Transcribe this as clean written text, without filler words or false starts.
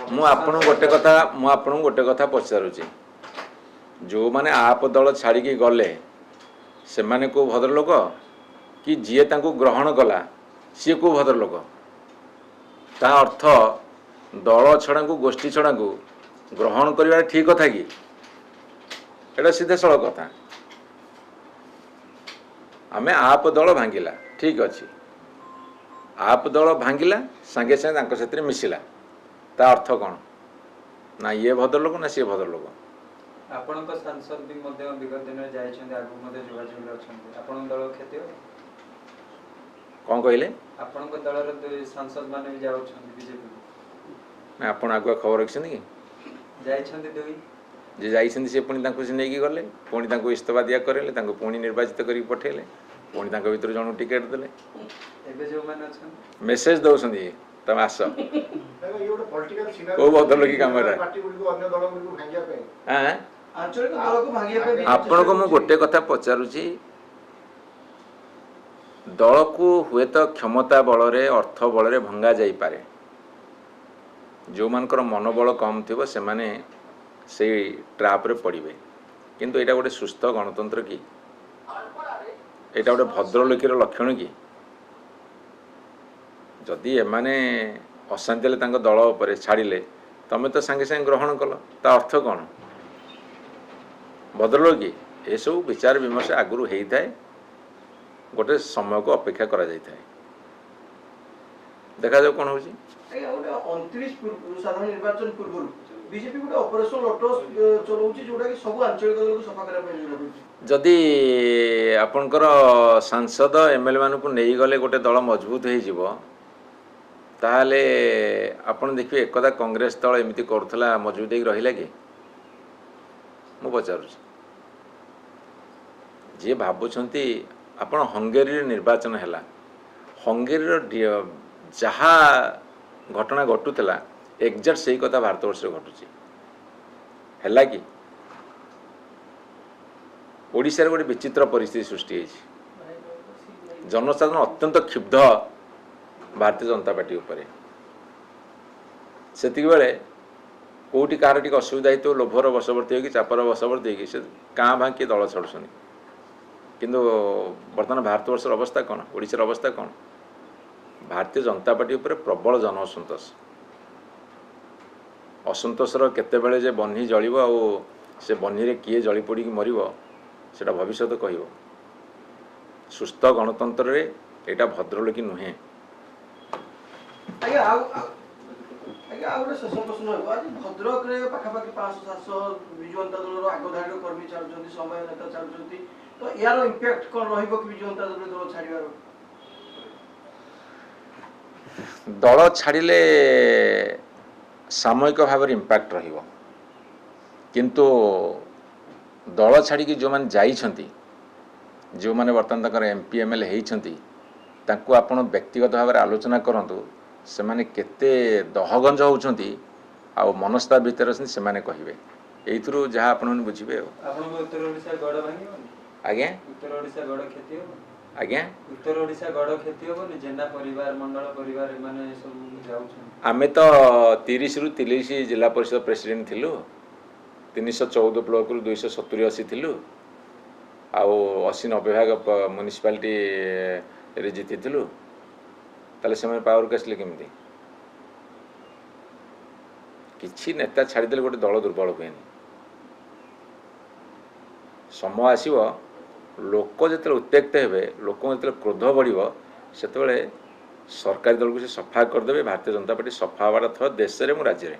गोटे कथा पचारुची जो माने आप दल छाड़ी गले से माने को भद्रलोक कि जी ग्रहण कला सी को भद्रलोक ता अर्थ दल छड़ा को गोष्ठी छड़ा को ग्रहण करवा ठीक कथा कि एटा सीधे सड़क कथा आमे आप दल भांगिला ठीक अच्छे आप दल भांगिला सांगे सांगे साथ मिसिला ता अर्थ कौन ना ये भद्रलोक ना सी भद्रलोक आपणक सांसद भी मध्य विगत दिन जाइछन्ते आगु मध्य जोगाजोग अछन्ते आपन दल खेती हो कौन कहले आपणक दलर दुई सांसद माने भी जाउछन्ते बीजेपी ना आपण आगुआ खबर रखछन्ते कि जाइछन्ते दुई जे जाइछन्ते से पुणी तांको से नेकी गले पुणी तांको इस्तीफा दिया करेले तांको पुणी निर्वाचित करी पठेले पुणी तांको भीतर जण टिकेट देले एबे जो माने अछन मेसेज दउछन्ती तम आस को भद्रलोकी काम रे हां आंचलिक दल को भांगिया पे आपण को मु गोटे कथा पचारुची दल को हुए तो क्षमता बल रे अर्थ बल रे भंगा जाई पारे जो मानकर मनोबल कम थिबो से माने से ट्रैप रे पड़िबे किंतु एटा गोटे सुस्थ गणतंत्र की एटा गोटे भद्रलोकीर लक्षण की जदि एमाने अशांति ले तांको दल उपरे छाड़िले तमे तो सांगे सांगे ग्रहण कल ता अर्थ कौन भद्रलोकी ये सब विचार विमर्श आगुरी होता है गोटे समय को अपेक्षा करा जाय थाए देखा जाओ कौन हो 29 साधारण निर्वाचन पूर्व बीजेपी गोटे ऑपरेशन लोटस चलाउची जोडा कि सब आंचलिक दल को सफा करा पे जदि आपनकर सांसद एमएलए मान को नहीं गले गोटे दल मजबूत हो जीवो ताहले आपण देखिए एकदा कांग्रेस दल एमती करूला मजबूत हो रहिला कि मु पचारुଛି जी भावुंट आपण हंगेरी निर्वाचन है हंगेरी जहाँ घटना घटुला एक्जाक्ट से कथा भारतवर्ष घटुची है कि ओडिशा गोटे विचित्र परिस्थिति सृष्टि होती जनसाधारण अत्यंत क्षुब्ध भारतीय जनता पार्टी उपरे सेतिक बेले कोटी कार टी असुविधा हो लोभर बशवर्ती हो चापर बशवर्ती हो काँ भाँ किए दल छाड़ुन किंतु बर्तमान भारतवर्षर अवस्था कौन ओडिशार अवस्था कौन भारतीय जनता पार्टी उपरे प्रबल जन असंतोष असंतोषर केतेबेले जे बन्ही जलिब आ से बन्ही रे किए जली पोड़ी मरिब सेटा भविष्य कहिबो सुस्थ गणतंत्र रे एटा भद्रलोकी नुहे आगे आ गोटे शेष प्रश्न हो आज भद्रक रे पाखापाखि 500-700 विजु जनता दलर आगधाड़ी कर्मी छाड़ुछन्ती समय नेता छाड़ुछन्ती तो यार इंपैक्ट कोन रहिबो कि विजु जनता दल छाड़िबार दल छाड़िले सामयिक भाव इंपैक्ट रहिबो किंतु दल छाड़ी जो मैंने जाइछन्ती जो मैंने बर्तमान तक एमपी एमएलए होइछन्ती तांको आपण व्यक्तिगत भाव में आलोचना करंतु से माने केते दहगंज होउछन्ती आ मनस्ता भीतर से माने कहिबे एइथुरु जहाँ आपण बुझिबे आपण उत्तर ओडिशा गड भांगिबो आज्ञा उत्तर ओडिशा गड खेती हो आज्ञा उत्तर ओडिशा गड खेती हो जेना परिवार मंडल परिवार माने सब जाउछन आमे तो 30 रु 30 जिला परिषद प्रेसिडेंट थिलु 314 ब्लॉक रु 270-80 थिलु आउ 80-90 भाग म्युनिसिपालिटी रे जीति थिलु ताले समय पावर के आसले केमती किछि नेता छाड़ीदेले गोटे दल दुर्बल हुएनि समय आसीबो लोक जिते उत्त्यक्त हेबे लोक जिते क्रोध बढ़िबो सेतेबेले सरकारी दल को से सफा करदेवे भारतीय जनता पार्टी सफा हबार थो देश में राज्य में